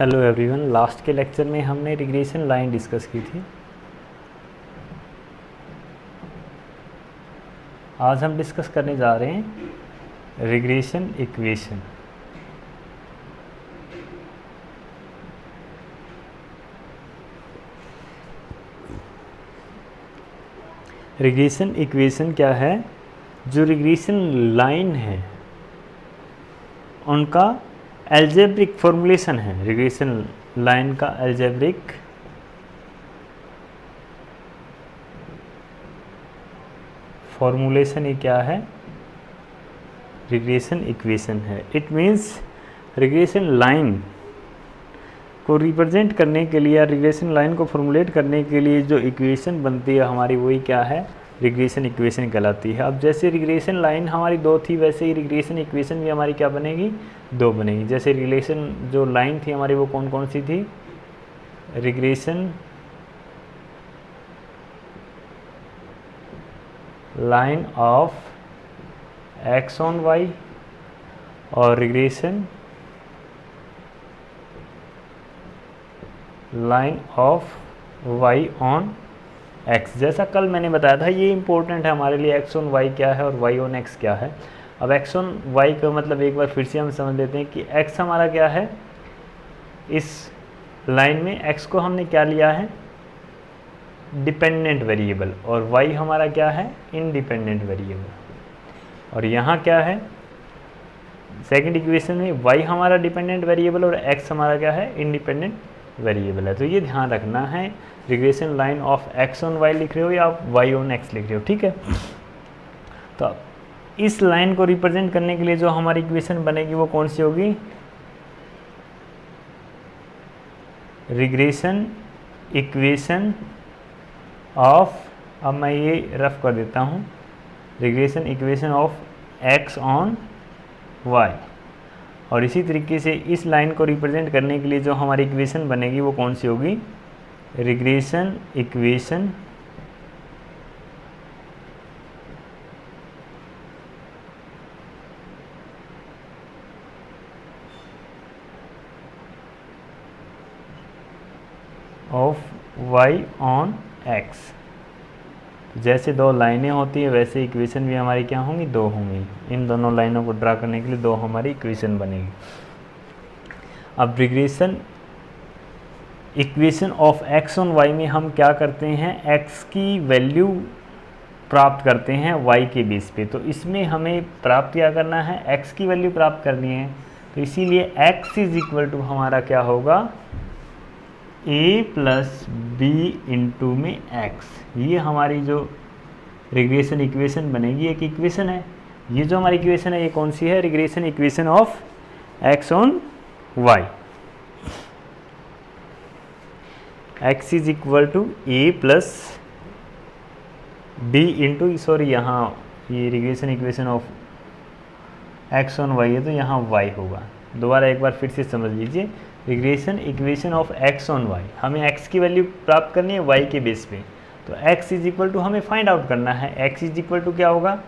Hello everyone, last के lecture में हमने रिग्रेशन लाइन डिस्कस की थी। आज हम डिस्कस करने जा रहे हैं रिग्रेशन इक्वेशन। रिग्रेशन इक्वेशन क्या है? जो रिग्रेशन लाइन है उनका अलजेब्रिक फॉर्मूलेशन है। रिग्रेशन लाइन का अलजेब्रिक फॉर्मूलेशन ही क्या है? रिग्रेशन इक्वेशन है। इट मीन्स रिग्रेशन लाइन को रिप्रेजेंट करने के लिए या रिग्रेशन लाइन को फॉर्मुलेट करने के लिए जो इक्वेशन बनती है हमारी, वही क्या है? रिग्रेशन इक्वेशन कहलाती है। अब जैसे रिग्रेशन लाइन हमारी दो थी, वैसे ही रिग्रेशन इक्वेशन भी हमारी क्या बनेगी? दो बनेगी। जैसे रिग्रेशन जो लाइन थी हमारी वो कौन कौन सी थी? Regression line of x on y और regression line of y on x. जैसा कल मैंने बताया था, ये इंपॉर्टेंट है हमारे लिए, एक्स ऑन वाई क्या है और वाई ऑन एक्स क्या है। अब एक्स ऑन वाई का मतलब एक बार फिर से हम समझ लेते हैं कि एक्स हमारा क्या है? इस लाइन में एक्स को हमने क्या लिया है? डिपेंडेंट वेरिएबल, और वाई हमारा क्या है? Independent variable. और यहाँ क्या है? सेकंड इक्वेशन में वाई हमारा डिपेंडेंट वेरिएबल और एक्स हमारा क्या है? इंडिपेंडेंट वेरिएबल है। तो ये ध्यान रखना है, regression line of x on y लिख रहे हो या आप वाई ऑन एक्स लिख रहे हो, ठीक है। तो इस लाइन को रिप्रेजेंट करने के लिए जो हमारी इक्वेशन बनेगी वो कौन सी होगी? रिग्रेशन इक्वेशन ऑफ, अब मैं ये रफ कर देता हूँ, regression equation of x on y. और इसी तरीके से इस लाइन को रिप्रेजेंट करने के लिए जो हमारी इक्वेशन बनेगी वो कौन सी होगी? Regression equation of y on x. जैसे दो लाइनें होती है वैसे इक्वेशन भी हमारी क्या होंगी? दो होंगी। इन दोनों लाइनों को ड्रा करने के लिए दो हमारी इक्वेशन बनेगी। अब regression equation of x on y में हम क्या करते हैं? एक्स की वैल्यू प्राप्त करते हैं वाई के बेस पे। तो इसमें हमें प्राप्त क्या करना है? एक्स की वैल्यू प्राप्त करनी है। तो इसीलिए एक्स इज इक्वल टू हमारा क्या होगा? ए प्लस बी इंटू में एक्स। ये हमारी जो रिग्रेशन इक्वेशन बनेगी, एक इक्वेशन है। ये जो हमारी इक्वेशन है ये कौन सी है? Regression equation of x on y. X is equal to a plus b into, sorry यहाँ ये regression equation of x on y है तो यहाँ वाई होगा। दोबारा एक बार फिर से समझ लीजिए, regression equation of x on y, हमें एक्स की वैल्यू प्राप्त करनी है वाई के बेस पे। तो एक्स इज इक्वल टू हमें फाइंड आउट करना है। एक्स इज इक्वल टू क्या होगा?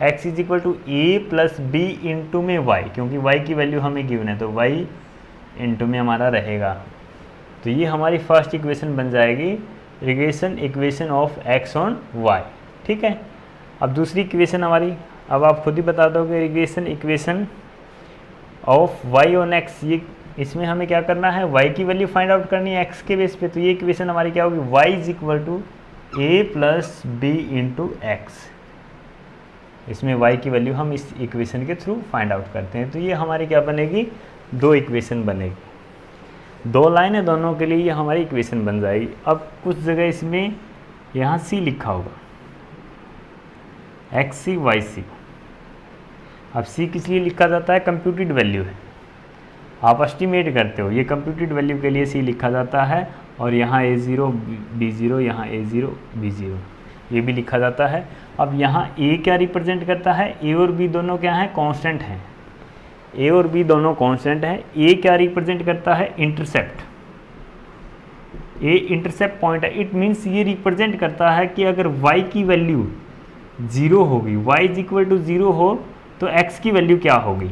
X is equal to a plus b into में वाई, क्योंकि वाई की वैल्यू हमें गिवन है तो वाई इंटू में हमारा रहेगा। तो ये हमारी फर्स्ट इक्वेशन बन जाएगी, regression equation of x on y, ठीक है। अब दूसरी इक्वेशन हमारी, अब आप खुद ही बता दो कि regression equation of y on x, ये इसमें हमें क्या करना है? y की वैल्यू फाइंड आउट करनी है x के बेस पे। तो ये इक्वेशन हमारी क्या होगी? y is equal to a plus b into x. इसमें y की वैल्यू हम इस इक्वेशन के थ्रू फाइंड आउट करते हैं। तो ये हमारी क्या बनेगी? दो इक्वेशन बनेगी। दो लाइन है, दोनों के लिए ये हमारी इक्वेशन बन जाएगी। अब कुछ जगह इसमें यहाँ c लिखा होगा, एक्स सी वाई सी। अब c किस लिए लिखा जाता है? कंप्यूटेड वैल्यू है, आप एस्टिमेट करते हो, ये कंप्यूटेड वैल्यू के लिए सी लिखा जाता है। और यहाँ a0 b0, यहाँ a0 b0 ये भी लिखा जाता है। अब यहाँ a क्या रिप्रेजेंट करता है? a और b दोनों क्या हैं? कांस्टेंट हैं। a और b दोनों कांस्टेंट हैं। a क्या रिप्रेजेंट करता है? इंटरसेप्ट। a इंटरसेप्ट पॉइंट है। इट मीन्स ये रिप्रेजेंट करता है कि अगर y की वैल्यू 0 होगी, y इज इक्वल टू 0 हो तो x की वैल्यू क्या होगी?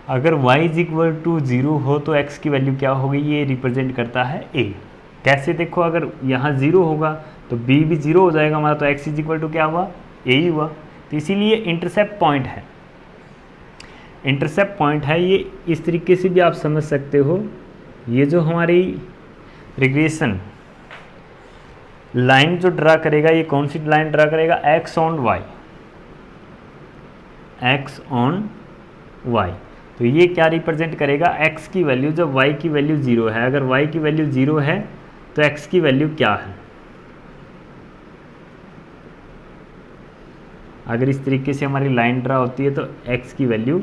अगर y इज इक्वल टू 0 हो तो x की वैल्यू क्या होगी, ये रिप्रेजेंट करता है a। कैसे देखो, अगर यहाँ 0 होगा तो b भी 0 हो जाएगा हमारा, तो x इज इक्वल टू क्या हुआ, a ही हुआ। तो इसीलिए इंटरसेप्ट पॉइंट है, इंटरसेप्ट पॉइंट है ये। इस तरीके से भी आप समझ सकते हो, ये जो हमारी रिग्रेशन लाइन जो ड्रा करेगा, ये कौन सी लाइन ड्रा करेगा, x on y, x on y। तो ये क्या रिप्रेजेंट करेगा, x की वैल्यू, जब y की वैल्यू 0 है, अगर y की वैल्यू 0 है तो x की वैल्यू क्या है। अगर इस तरीके से हमारी लाइन ड्रा होती है तो x की वैल्यू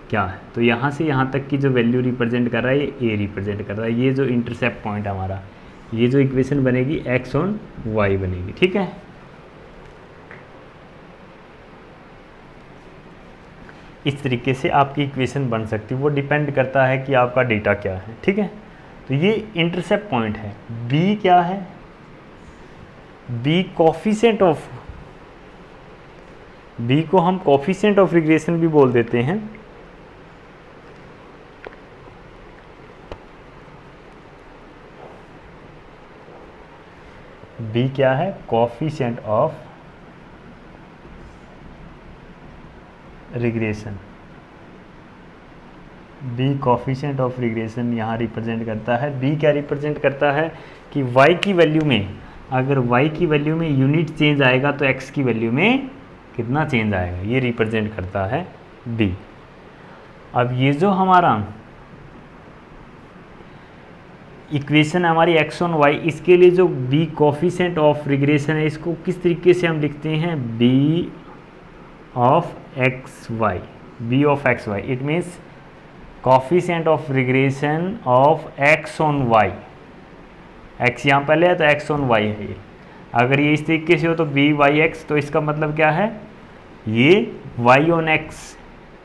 क्या है, तो यहाँ से यहाँ तक की जो वैल्यू रिप्रेजेंट कर रहा है ये a रिप्रेजेंट कर रहा है। ये जो इंटरसेप्ट पॉइंट हमारा, ये जो इक्वेशन बनेगी x ऑन y बनेगी, ठीक है। इस तरीके से आपकी इक्वेशन बन सकती है, वो डिपेंड करता है कि आपका डेटा क्या है, ठीक है। तो ये इंटरसेप्ट पॉइंट है। b क्या है, b कोफिशिएंट ऑफ, b को हम कोफिशिएंट ऑफ रिग्रेशन भी बोल देते हैं। b क्या है, coefficient of regression. b coefficient of regression यहाँ रिप्रेजेंट करता है। b क्या रिप्रेजेंट करता है कि y की वैल्यू में, अगर y की वैल्यू में यूनिट चेंज आएगा तो x की वैल्यू में कितना चेंज आएगा, ये रिप्रेजेंट करता है b। अब ये जो हमारा इक्वेशन है हमारी x ऑन y, इसके लिए जो b कोफिशिएंट ऑफ रिग्रेशन है, इसको किस तरीके से हम लिखते हैं, b of x y, b of x y. It means coefficient of regression of x on y, x यहाँ पहले है तो x ऑन y है ये। अगर ये इस तरीके से हो तो b वाई एक्स, तो इसका मतलब क्या है, ये y ऑन x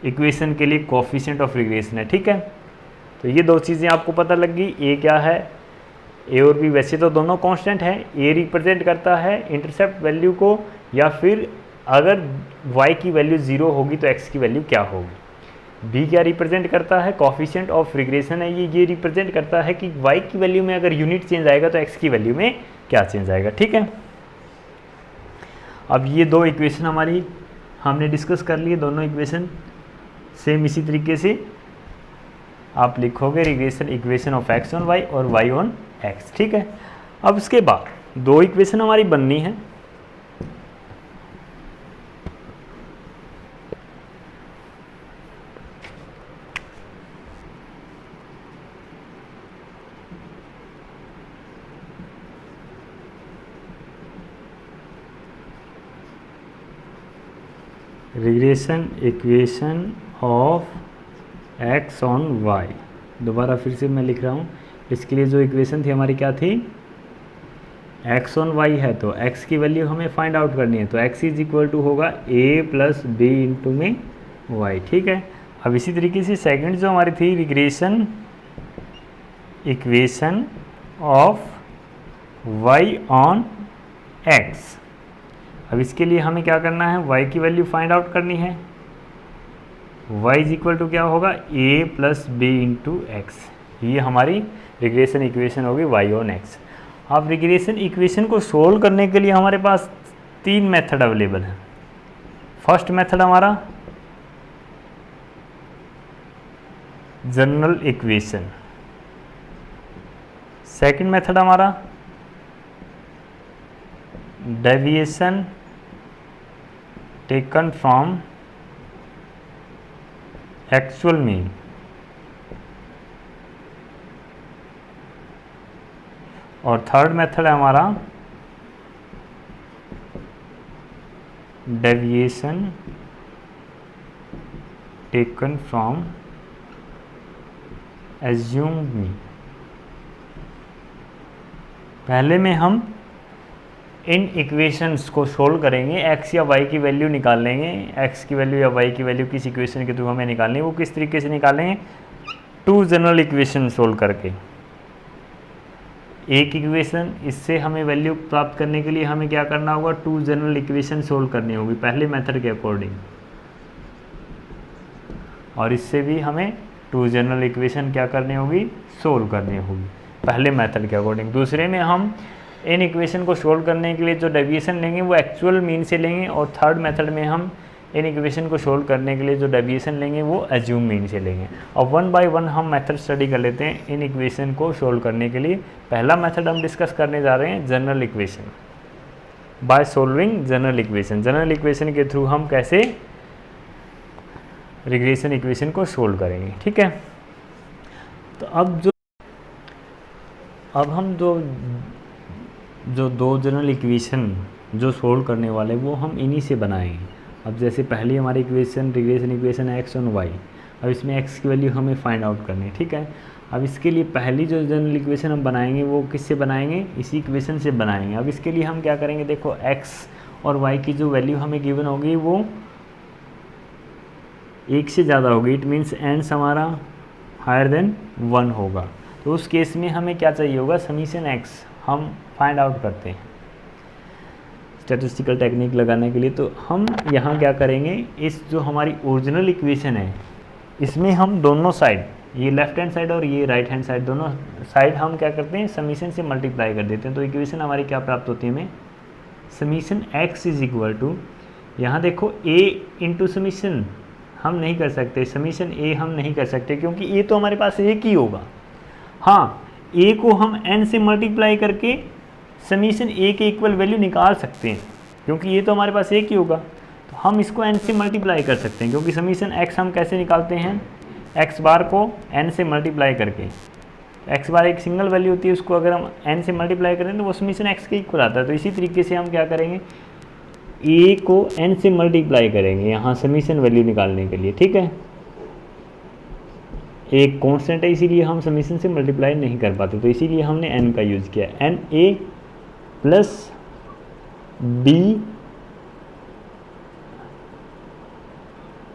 इक्वेशन के लिए कोफिशिएंट ऑफ रिग्रेशन है, ठीक है। तो ये दो चीज़ें आपको पता लग गई, a क्या है, a और b वैसे तो दोनों कांस्टेंट हैं, a रिप्रेजेंट करता है इंटरसेप्ट वैल्यू को, या फिर अगर y की वैल्यू 0 होगी तो x की वैल्यू क्या होगी। b क्या रिप्रेजेंट करता है, कोफिशिएंट ऑफ रिग्रेशन है ये रिप्रेजेंट करता है कि y की वैल्यू में अगर यूनिट चेंज आएगा तो x की वैल्यू में क्या चेंज आएगा, ठीक है। अब ये दो इक्वेशन हमारी हमने डिस्कस कर लिए, दोनों इक्वेशन सेम इसी तरीके से आप लिखोगे, regression equation of x on y और y ऑन x, ठीक है। अब उसके बाद दो इक्वेशन हमारी बननी है। Regression equation of x on y, दोबारा फिर से मैं लिख रहा हूँ। इसके लिए जो इक्वेशन थी हमारी क्या थी, x ऑन y है तो x की वैल्यू हमें फाइंड आउट करनी है, तो x इज इक्वल टू होगा a प्लस बी इंटू में y, ठीक है। अब इसी तरीके से सेकंड जो हमारी थी, regression equation of y on x। अब इसके लिए हमें क्या करना है, y की वैल्यू फाइंड आउट करनी है। y इज इक्वल टू क्या होगा, a plus b into x, ये हमारी रिग्रेशन इक्वेशन होगी y ऑन x। अब रिग्रेशन इक्वेशन को सोल्व करने के लिए हमारे पास तीन मेथड अवेलेबल है। फर्स्ट मेथड हमारा जनरल इक्वेशन, सेकंड मेथड हमारा deviation taken from actual mean, और थर्ड मेथड है हमारा deviation taken from assumed mean. पहले में हम इन इक्वेशंस को सोल्व करेंगे, x या y की वैल्यू निकाल लेंगे, x की वैल्यू या y की वैल्यू किस इक्वेशन के थ्रू हमें निकालनी है, वो किस तरीके से निकालेंगे, टू जनरल इक्वेशन सोल्व करके। एक इक्वेशन, इससे हमें वैल्यू प्राप्त करने के लिए हमें क्या करना होगा, टू जनरल इक्वेशन सोल्व करनी होगी पहले मेथड के अकॉर्डिंग, और इससे भी हमें टू जनरल इक्वेशन क्या करनी होगी, सोल्व करनी होगी पहले मेथड के अकॉर्डिंग। दूसरे में हम इन इक्वेशन को सोल्व करने के लिए जो डेविएशन लेंगे वो एक्चुअल मीन से लेंगे, और थर्ड मेथड में हम इन इक्वेशन को सोल्व करने के लिए जो डेविएशन लेंगे वो एज्यूम मीन से लेंगे। और वन बाय वन हम मेथड स्टडी कर लेते हैं इन इक्वेशन को सोल्व करने के लिए। पहला मेथड हम डिस्कस करने जा रहे हैं general equation, by solving general equation. General equation के थ्रू हम कैसे रिग्रेशन इक्वेशन को सोल्व करेंगे, ठीक है। तो अब हम जो दो जनरल इक्वेशन जो सोल्व करने वाले वो हम इन्हीं से बनाएंगे। अब जैसे पहली हमारी इक्वेशन रिग्रेशन इक्वेशन है एक्स और वाई, अब इसमें एक्स की वैल्यू हमें फाइंड आउट करनी है, ठीक है। अब इसके लिए पहली जो जनरल इक्वेशन हम बनाएंगे वो किससे बनाएंगे, इसी इक्वेशन से बनाएंगे। अब इसके लिए हम क्या करेंगे, देखो एक्स और वाई की जो वैल्यू हमें गिवन होगी वो एक से ज़्यादा होगी, इट मीन्स एंड्स हमारा हायर देन 1 होगा। तो उस केस में हमें क्या चाहिए होगा, समीशन एक्स हम फाइंड आउट करते हैं स्टैटिस्टिकल टेक्निक लगाने के लिए। तो हम यहाँ क्या करेंगे, इस जो हमारी ओरिजिनल इक्वेशन है इसमें हम दोनों साइड, ये लेफ्ट हैंड साइड और ये राइट हैंड साइड, दोनों साइड हम क्या करते हैं समीशन से मल्टीप्लाई कर देते हैं। तो इक्वेशन हमारी क्या प्राप्त होती है हमें, summation x is equal to, यहाँ देखो ए इंटू समीशन हम नहीं कर सकते, समीशन ए हम नहीं कर सकते क्योंकि ए तो हमारे पास एक ही होगा। हाँ, ए को हम एन से मल्टीप्लाई करके समीशन ए के इक्वल वैल्यू निकाल सकते हैं क्योंकि ये तो हमारे पास एक ही होगा। तो हम इसको एन से मल्टीप्लाई कर सकते हैं क्योंकि समीशन एक्स हम कैसे निकालते हैं, एक्स बार को एन से मल्टीप्लाई करके। एक्स बार एक सिंगल वैल्यू होती है, उसको अगर हम एन से मल्टीप्लाई करें तो वो समीशन एक्स के इक्वल आता है। तो इसी तरीके से हम क्या करेंगे, ए को एन से मल्टीप्लाई करेंगे यहाँ समीशन वैल्यू निकालने के लिए, ठीक है। एक कांस्टेंट है इसीलिए हम समीशन से मल्टीप्लाई नहीं कर पाते, तो इसीलिए हमने एन का यूज़ किया, n a plus b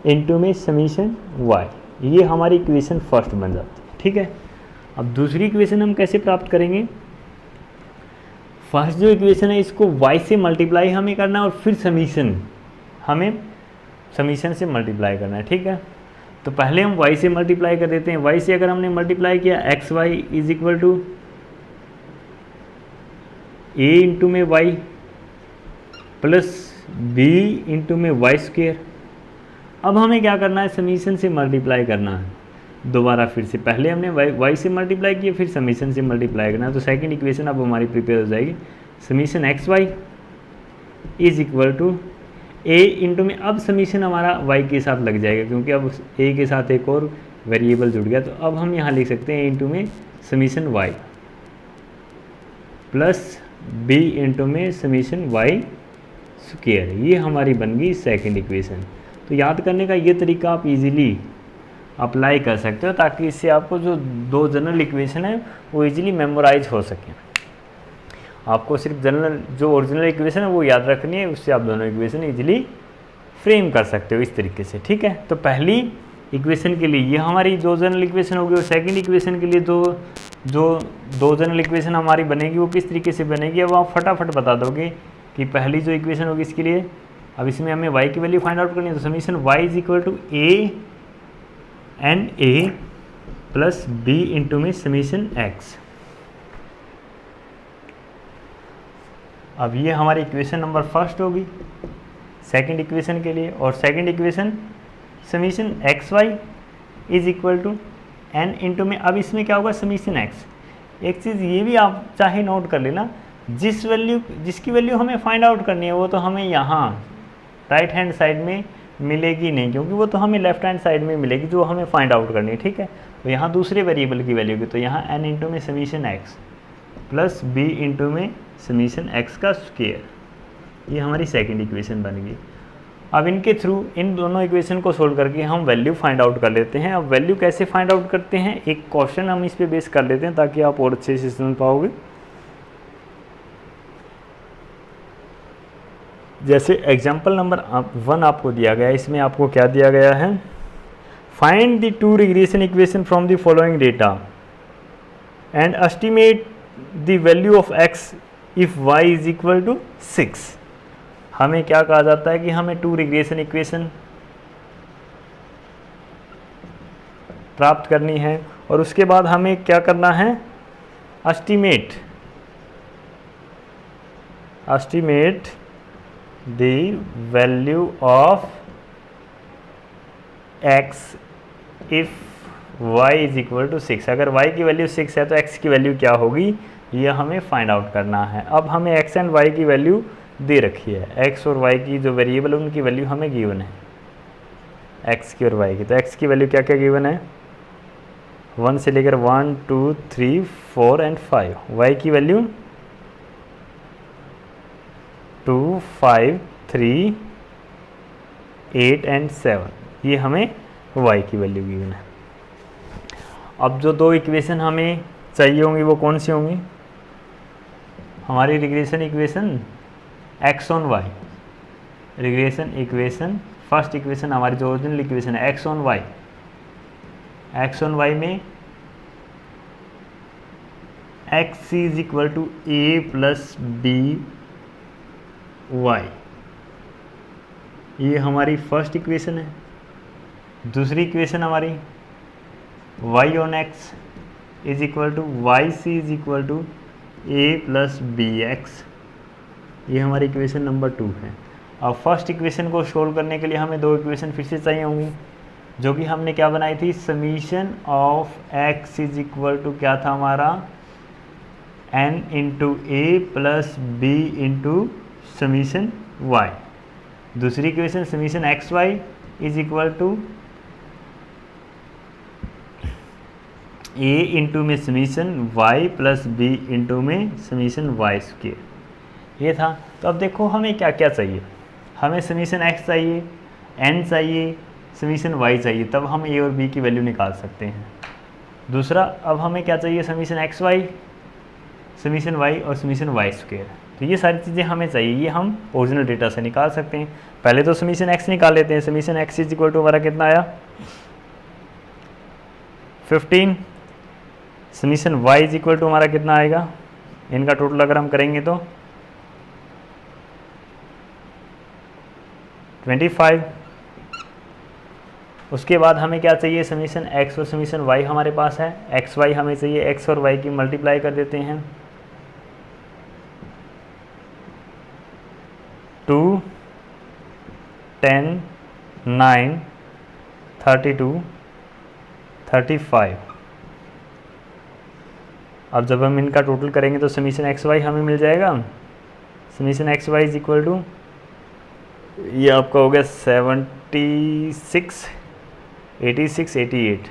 into में समीशन वाई, ये हमारी इक्वेशन फर्स्ट बन जाती है, ठीक है। अब दूसरी इक्वेशन हम कैसे प्राप्त करेंगे, फर्स्ट जो इक्वेशन है इसको y से मल्टीप्लाई हमें करना है और फिर समीशन हमें समीशन से मल्टीप्लाई करना है, ठीक है। तो पहले हम y से मल्टीप्लाई कर देते हैं। y से अगर हमने मल्टीप्लाई किया x y is equal to a into में y प्लस बी इंटू में वाई स्क्वेयर। अब हमें क्या करना है, समीशन से मल्टीप्लाई करना है दोबारा फिर से। पहले हमने y से मल्टीप्लाई किया फिर समीशन से मल्टीप्लाई करना है। तो सेकंड इक्वेशन अब हमारी प्रिपेयर हो जाएगी, summation x y is equal to a into में, अब समीशन हमारा y के साथ लग जाएगा क्योंकि अब a के साथ एक और वेरिएबल जुड़ गया। तो अब हम यहाँ लिख सकते हैं a इंटू में summation y plus b into में समीशन y स्क्वायर। ये हमारी बन गई सेकेंड इक्वेशन। तो याद करने का ये तरीका आप इजीली अप्लाई कर सकते हो ताकि इससे आपको जो दो जनरल इक्वेशन है वो इजीली मेमोराइज हो सके। आपको सिर्फ जनरल जो ओरिजिनल इक्वेशन है वो याद रखनी है, उससे आप दोनों इक्वेशन इजीली फ्रेम कर सकते हो इस तरीके से, ठीक है। तो पहली इक्वेशन के लिए ये हमारी दो जनरल इक्वेशन होगी और सेकंड इक्वेशन के लिए दो जनरल इक्वेशन हमारी बनेगी वो किस तरीके से बनेगी, अब आप फटाफट बता दोगे कि पहली जो इक्वेशन होगी इसके लिए, अब इसमें हमें y की वैल्यू फाइंड आउट करनी है। तो summation y is equal to a n a plus b into में समीशन एक्स। अब ये हमारी इक्वेशन नंबर फर्स्ट होगी सेकंड इक्वेशन के लिए, और second equation summation x y is equal to n into में, अब इसमें क्या होगा समीशन एक्स। एक चीज़ ये भी आप चाहे नोट कर लेना, जिसकी वैल्यू हमें फाइंड आउट करनी है वो तो हमें यहाँ राइट हैंड साइड में मिलेगी नहीं क्योंकि वो तो हमें लेफ्ट हैंड साइड में मिलेगी जो हमें फाइंड आउट करनी है, ठीक है। तो यहाँ दूसरे वेरिएबल की वैल्यू की, तो यहाँ एन इंटू में summation x plus b into में समीशन एक्स का स्क्वायर, ये हमारी सेकंड इक्वेशन बन गई। अब इनके थ्रू इन दोनों इक्वेशन को सोल्व करके हम वैल्यू फाइंड आउट कर लेते हैं। अब वैल्यू कैसे फाइंड आउट करते हैं, एक क्वेश्चन हम इस पे बेस कर लेते हैं ताकि आप और अच्छे से समझ पाओगे। जैसे एग्जाम्पल नंबर 1 आपको दिया गया है, इसमें आपको क्या दिया गया है, find the two regression equation from the following data and estimate the value of x if y is equal to 6। हमें क्या कहा जाता है कि हमें टू रिग्रेशन इक्वेशन प्राप्त करनी है और उसके बाद हमें क्या करना है, estimate the value of x if y is equal to 6। अगर y की वैल्यू 6 है तो x की वैल्यू क्या होगी, ये हमें फाइंड आउट करना है। अब हमें x एंड y की वैल्यू दे रखी है, x और y की जो वेरिएबल है उनकी वैल्यू हमें गिवन है, x की और y की। तो x की वैल्यू क्या क्या गिवन है, 1 से लेकर 1 2 3 4 एंड 5। y की वैल्यू 2 5 3 8 एंड 7, ये हमें y की वैल्यू गिवन है। अब जो दो इक्वेशन हमें चाहिए होंगी वो कौन सी होंगी, हमारी regression equation x on y, regression equation first equation हमारी जो ओरिजिनल इक्वेशन है x on y, x on y में x is equal to a plus b y, ये हमारी फर्स्ट इक्वेशन है। दूसरी इक्वेशन हमारी y on x is equal to y c is equal to a plus b x, ये हमारी equation number 2 है। अब फर्स्ट इक्वेशन को सोल्व करने के लिए हमें दो इक्वेशन फिर से चाहिए होंगी, जो कि हमने क्या बनाई थी, summation of x is equal to क्या था हमारा, n into a plus b into summation y। दूसरी equation summation x y is equal to a into में summation y plus b into में समीशन वाई स्क्वायर, ये था। तो अब देखो हमें क्या क्या चाहिए, हमें समीशन x चाहिए, n चाहिए, समीशन y चाहिए, तब हम a और b की वैल्यू निकाल सकते हैं। दूसरा अब हमें क्या चाहिए, summation x y, summation y और समीशन वाई स्क्वायर। तो ये सारी चीज़ें हमें चाहिए, ये हम ओरिजिनल डेटा से निकाल सकते हैं। पहले तो समीशन x निकाल लेते हैं, summation x is equal to हमारा कितना आया 15, summation y is equal to हमारा कितना आएगा, इनका टोटल अगर हम करेंगे तो 25। उसके बाद हमें क्या चाहिए, समीशन x और समीशन y हमारे पास है, एक्स वाई हमें चाहिए, x और y की मल्टीप्लाई कर देते हैं, 2 10 9 32 35। अब जब हम इनका टोटल करेंगे तो समीशन एक्स वाई हमें मिल जाएगा, summation x y is equal to ये आपका हो गया 76 86 88।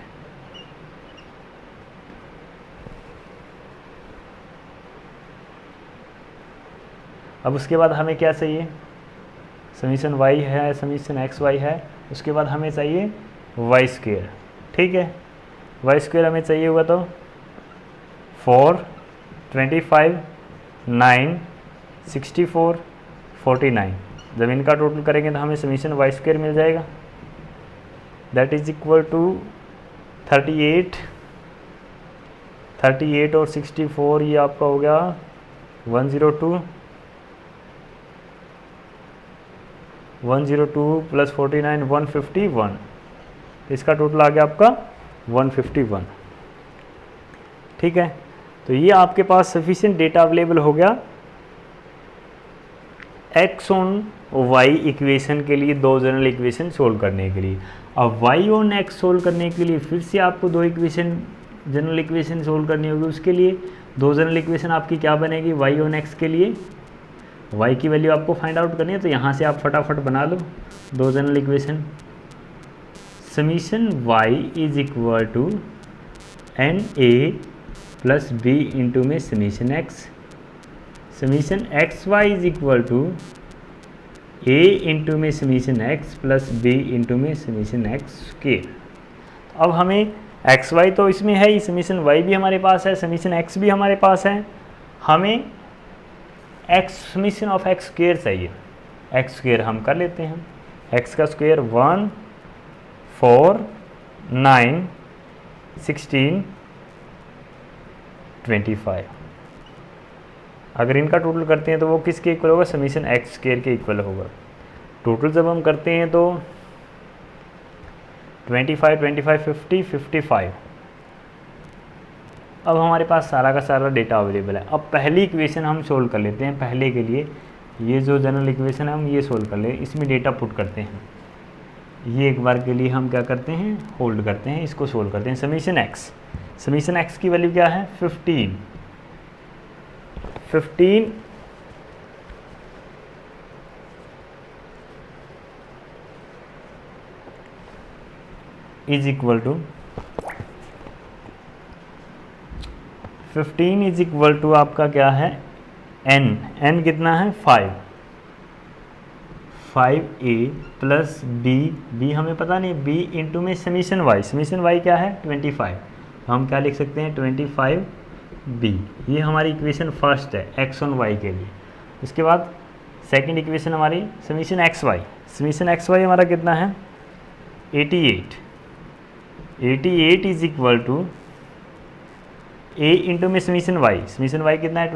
अब उसके बाद हमें क्या चाहिए, समीशन y है, समीशन एक्स वाई है, उसके बाद हमें चाहिए वाई स्क्वायर। ठीक है, वाई स्क्वायर हमें चाहिए होगा तो 4 25 9 64 49। जब इनका टोटल करेंगे तो हमें समीशन वाई स्क्वायर मिल जाएगा, दैट इज इक्वल टू 38 और 64, ये आपका हो गया 102 प्लस 49 151, इसका टोटल आ गया आपका 151। ठीक है, तो ये आपके पास सफिशिएंट डेटा अवेलेबल हो गया एक्स ऑन वाई इक्वेशन के लिए, दो जनरल इक्वेशन सोल्व करने के लिए। अब वाई ऑन एक्स सोल्व करने के लिए फिर से आपको दो इक्वेशन जनरल इक्वेशन सोल्व करनी होगी। उसके लिए दो जनरल इक्वेशन आपकी क्या बनेगी, वाई ऑन एक्स के लिए y की वैल्यू आपको फाइंड आउट करनी है, तो यहाँ से आप फटाफट बना लो दो general equation. Summation y is equal to n a plus b into में summation x, summation x y is equal to a into में summation x plus b into में समीशन एक्स स्क्वायर। अब हमें एक्स वाई तो इसमें है ही, summation y भी हमारे पास है, समीशन x भी हमारे पास है, हमें x summation of x square चाहिए। एक्स स्क्वायर हम कर लेते हैं, x का स्क्वायर 1 4 9 16 25। अगर इनका टोटल करते हैं तो वो किसके इक्वल होगा, समीशन एक्स स्क्वायर के इक्वल होगा। टोटल जब हम करते हैं तो 25 25 50 55। अब हमारे पास सारा का सारा डेटा अवेलेबल है। अब पहली इक्वेशन हम सोल्व कर लेते हैं। पहले के लिए ये जो जनरल इक्वेशन है हम ये सोल्व कर ले, इसमें डेटा पुट करते हैं। ये एक बार के लिए हम क्या करते हैं, होल्ड करते हैं, इसको सोल्व करते हैं। समीशन एक्स की वैल्यू क्या है 15 is equal to 15 is equal to आपका क्या है n कितना है 5a प्लस b हमें पता नहीं, b इंटू में समीशन y क्या है 25, तो हम क्या लिख सकते हैं 25b। ये हमारी इक्वेशन फर्स्ट है x ऑन y के लिए। उसके बाद सेकंड इक्वेशन हमारी समीशन एक्स वाई हमारा कितना है 88 is equal to a into में समीशन y कितना है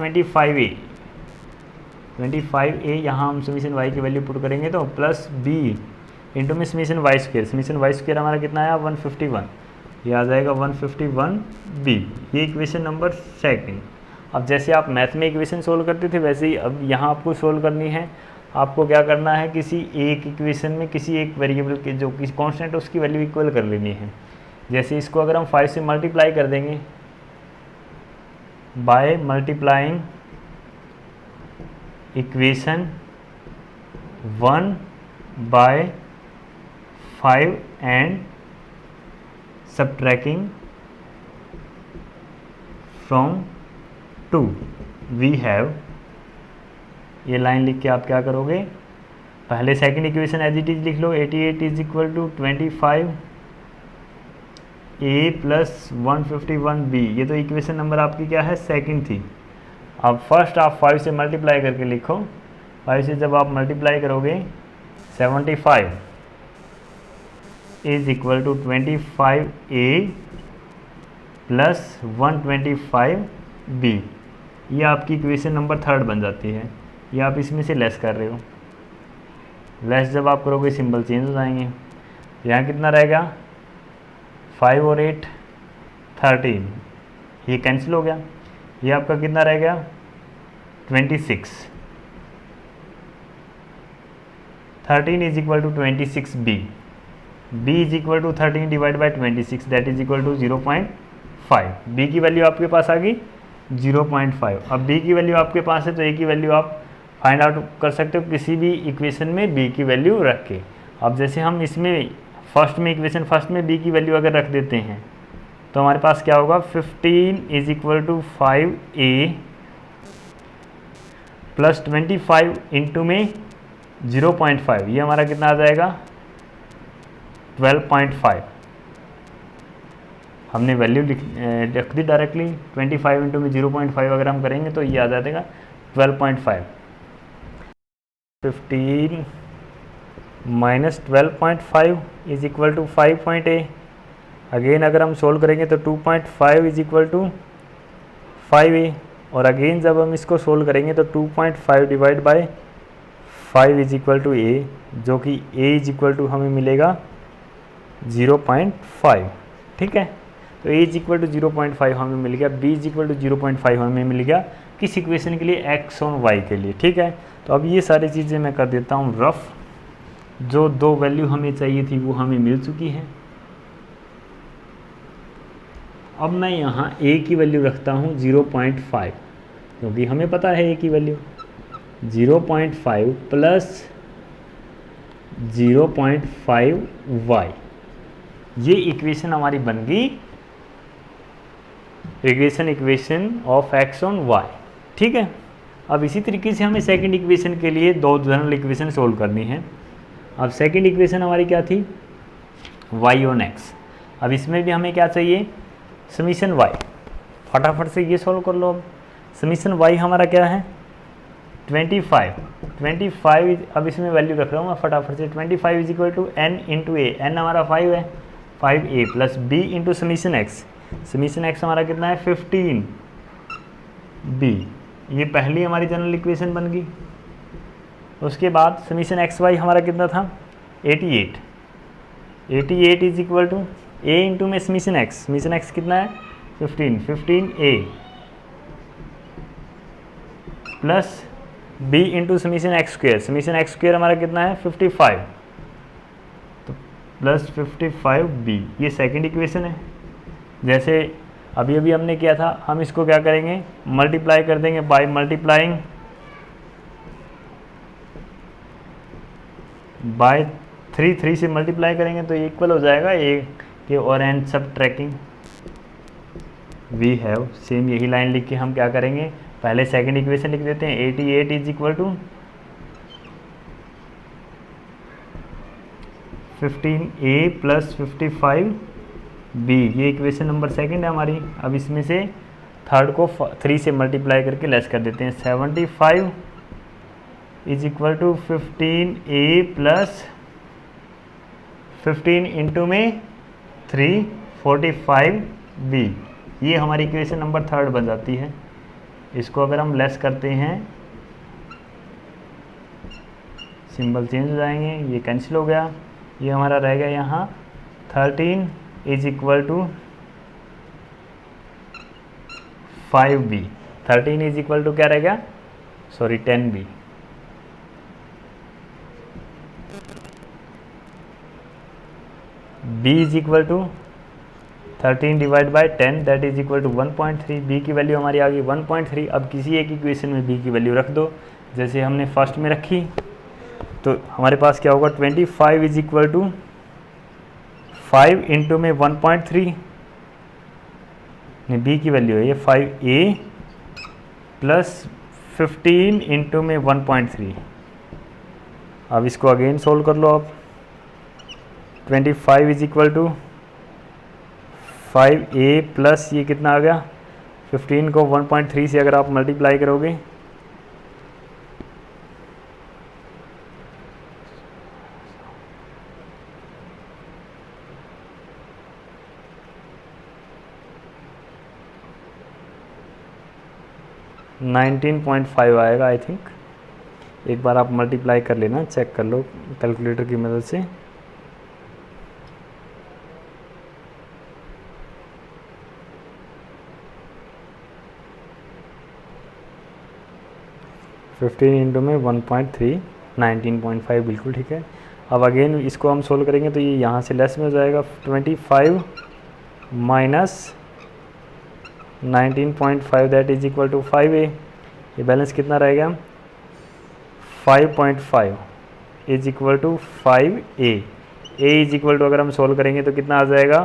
25a यहाँ हम समीशन y की वैल्यू पुट करेंगे तो प्लस b इंटू में समीशन y स्क्वायर हमारा कितना आया 151, ये आ जाएगा 151b। ये इक्वेशन नंबर सेकंड। अब जैसे आप मैथ में इक्वेशन सोल्व करते थे वैसे ही अब यहाँ आपको सोल्व करनी है। आपको क्या करना है, किसी एक इक्वेशन में किसी एक वेरिएबल के जो किसी कॉन्स्टेंट है उसकी वैल्यू इक्वल कर लेनी है। जैसे इसको अगर हम 5 से मल्टीप्लाई कर देंगे by multiplying equation 1 by 5 and subtracting from 2 we have, ये लाइन लिख के आप क्या करोगे, पहले second equation as it is लिख लो 88 is equal to 25a plus 151b। ये तो इक्वेशन नंबर आपकी क्या है सेकंड थी। अब फर्स्ट आप 5 से मल्टीप्लाई करके लिखो, 5 से जब आप मल्टीप्लाई करोगे 75 is equal to 25a plus 125b। ये आपकी इक्वेशन नंबर थर्ड बन जाती है। ये आप इसमें से लेस कर रहे हो, लेस जब आप करोगे सिंबल चेंज हो जाएंगे। यहाँ कितना रहेगा 5 और 8 13, ये कैंसिल हो गया। ये आपका कितना रह गया 26, 13 is equal to 26b, b is equal to 13 divide by 26 that is equal to 0.5। b की वैल्यू आपके पास आ गई 0.5। अब b की वैल्यू आपके पास है तो a की वैल्यू आप फाइंड आउट कर सकते हो किसी भी इक्वेशन में b की वैल्यू रख के। अब जैसे हम इसमें इक्वेशन फर्स्ट में b की वैल्यू अगर रख देते हैं तो हमारे पास क्या होगा 15 is equal to 5a plus 25 into में 0.5, ये हमारा कितना आ जाएगा 12.5। हमने वैल्यू लिख दी डायरेक्टली, 25 इंटू में 0.5 अगर हम करेंगे तो ये आ जाएगा 12.5। 15 minus 12.5 is equal to 5.a। Again अगर हम सोल्व करेंगे तो 2.5 इज इक्वल टू 5a, और अगेन जब हम इसको सोल्व करेंगे तो 2.5 divide by 5 is equal to a, जो कि a इज इक्वल टू हमें मिलेगा 0.5। ठीक है, तो a इज इक्वल टू 0.5 हमें मिल गया, b इज इक्वल टू 0.5 हमें मिल गया किस इक्वेशन के लिए x और y के लिए। ठीक है, तो अब ये सारी चीज़ें मैं कर देता हूँ रफ। जो दो वैल्यू हमें चाहिए थी वो हमें मिल चुकी है। अब मैं यहाँ a की वैल्यू रखता हूँ 0.5, क्योंकि हमें पता है a की वैल्यू 0.5 प्लस 0.5y। ये इक्वेशन हमारी बन गई equation of x on y। ठीक है, अब इसी तरीके से हमें सेकंड इक्वेशन के लिए दो जनरल इक्वेशन सोल्व करनी है। अब सेकंड इक्वेशन हमारी क्या थी y ऑन x। अब इसमें भी हमें क्या चाहिए समीशन y। फटाफट से ये सोल्व कर लो। अब समीशन y हमारा क्या है 25। अब इसमें वैल्यू रख रहा हूँ मैं फटाफट से। 25 is equal to n into a, n हमारा 5 है, 5a plus b into summation x हमारा कितना है 15b। ये पहली हमारी जनरल इक्वेशन बन गई। उसके बाद समीशन xy हमारा कितना था 88। 88 is equal to a into में समीशन एक्स कितना है 15 a plus b into summation x square हमारा कितना है 55, तो प्लस 55 बी, ये सेकंड इक्वेशन है। जैसे अभी अभी हमने किया था, हम इसको क्या करेंगे मल्टीप्लाई कर देंगे बाय मल्टीप्लाइंग बाय 3 से मल्टीप्लाई करेंगे तो इक्वल हो जाएगा ए के और एंड सब ट्रैकिंग वी हैव। सेम यही लाइन लिख के हम क्या करेंगे, पहले सेकंड इक्वेशन लिख देते हैं 88 is equal to 15a plus 55b, ये इक्वेशन नंबर सेकंड है हमारी। अब इसमें से थर्ड को 3 से मल्टीप्लाई करके लेस कर देते हैं, 75 is equal to 15a plus 15 into में 3 45b, ये हमारी इक्वेशन नंबर थर्ड बन जाती है। इसको अगर हम लेस करते हैं सिंबल चेंज हो जाएंगे, ये कैंसिल हो गया, ये हमारा रह गया यहाँ 13 is equal to 5b, 13 is equal to क्या रह गया, sorry 10b। b is equal to 13 divide by 10 that is equal to 1.3, b की वैल्यू हमारी आ गई 1.3। अब किसी एक इक्वेशन में बी की वैल्यू रख दो, जैसे हमने फर्स्ट में रखी तो हमारे पास क्या होगा 25 इज इक्वल टू 5 इंटू में 1.3, नहीं बी की वैल्यू है ये 5a प्लस 15 इंटू में 1.3। अब इसको अगेन सोल्व कर लो आप, 25 is equal to 5a plus ये कितना आ गया 15 को 1.3 से अगर आप मल्टीप्लाई करोगे $19.5 आएगा आई थिंक। एक बार आप मल्टीप्लाई कर लेना, चेक कर लो कैलकुलेटर की मदद से। फिफ्टीन इंटू में 1.3 19.5 बिल्कुल ठीक है। अब अगेन इसको हम सोल्व करेंगे तो ये यहाँ से लेस में हो जाएगा, 25 minus 19.5 that is equal to 5a, ये बैलेंस कितना रहेगा 5.5 is equal to 5a, a is equal to अगर हम सोल्व करेंगे तो कितना आ जाएगा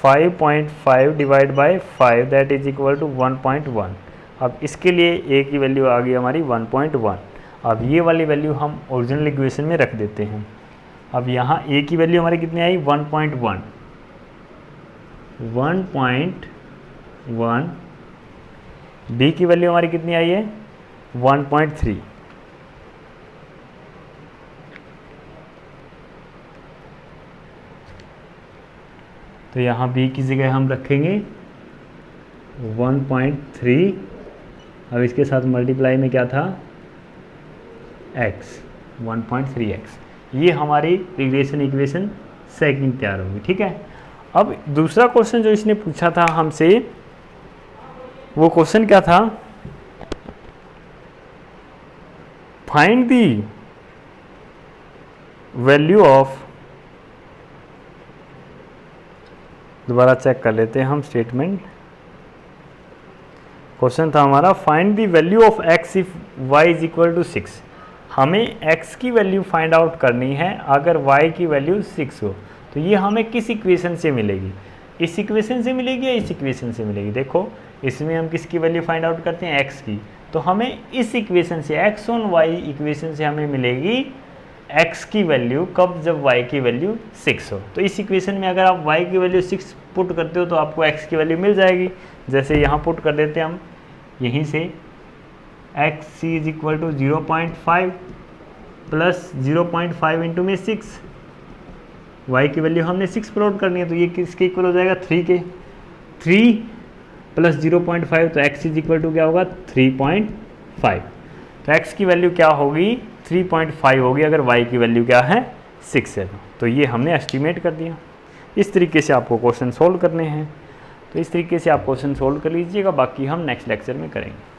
5.5 divide by 5 that is equal to 1.1। अब इसके लिए a की वैल्यू आ गई हमारी 1.1। अब ये वाली वैल्यू हम ओरिजिनल इक्वेशन में रख देते हैं। अब यहाँ a की वैल्यू हमारी कितनी आई 1.1, b की वैल्यू हमारी कितनी आई है 1.3। तो यहाँ b की जगह हम रखेंगे 1.3। अब इसके साथ मल्टीप्लाई में क्या था x 1.3x, ये हमारी रिग्रेशन इक्वेशन सेकंड तैयार होगी। ठीक है, अब दूसरा क्वेश्चन जो इसने पूछा था हमसे, वो क्वेश्चन क्या था, फाइंड द वैल्यू ऑफ, दोबारा चेक कर लेते हैं हम स्टेटमेंट। क्वेश्चन था हमारा find the value of x if y is equal to 6। हमें x की वैल्यू फाइंड आउट करनी है अगर y की वैल्यू 6 हो। तो ये हमें किस इक्वेशन से मिलेगी, इस इक्वेशन से मिलेगी या इस इक्वेशन से मिलेगी। देखो इसमें हम किसकी वैल्यू फाइंड आउट करते हैं x की, तो हमें इस इक्वेशन से x ऑन y इक्वेशन से हमें मिलेगी x की वैल्यू कब, जब y की वैल्यू 6 हो। तो इस इक्वेशन में अगर आप y की वैल्यू 6 पुट करते हो तो आपको x की वैल्यू मिल जाएगी। जैसे यहाँ पुट कर देते हैं हम यहीं से, x is equal to 0.5 plus 0.5 into में 6, y की वैल्यू हमने 6 प्लॉट करनी है तो ये किसके इक्वल हो जाएगा 3 के, 3 प्लस 0.5 तो x इज इक्वल टू क्या होगा 3.5। तो x की वैल्यू क्या होगी 3.5 होगी अगर y की वैल्यू क्या है 6 है। तो ये हमने एस्टिमेट कर दिया। इस तरीके से आपको क्वेश्चन सोल्व करने हैं। तो इस तरीके से आप क्वेश्चन सोल्व कर लीजिएगा, बाकी हम नेक्स्ट लेक्चर में करेंगे।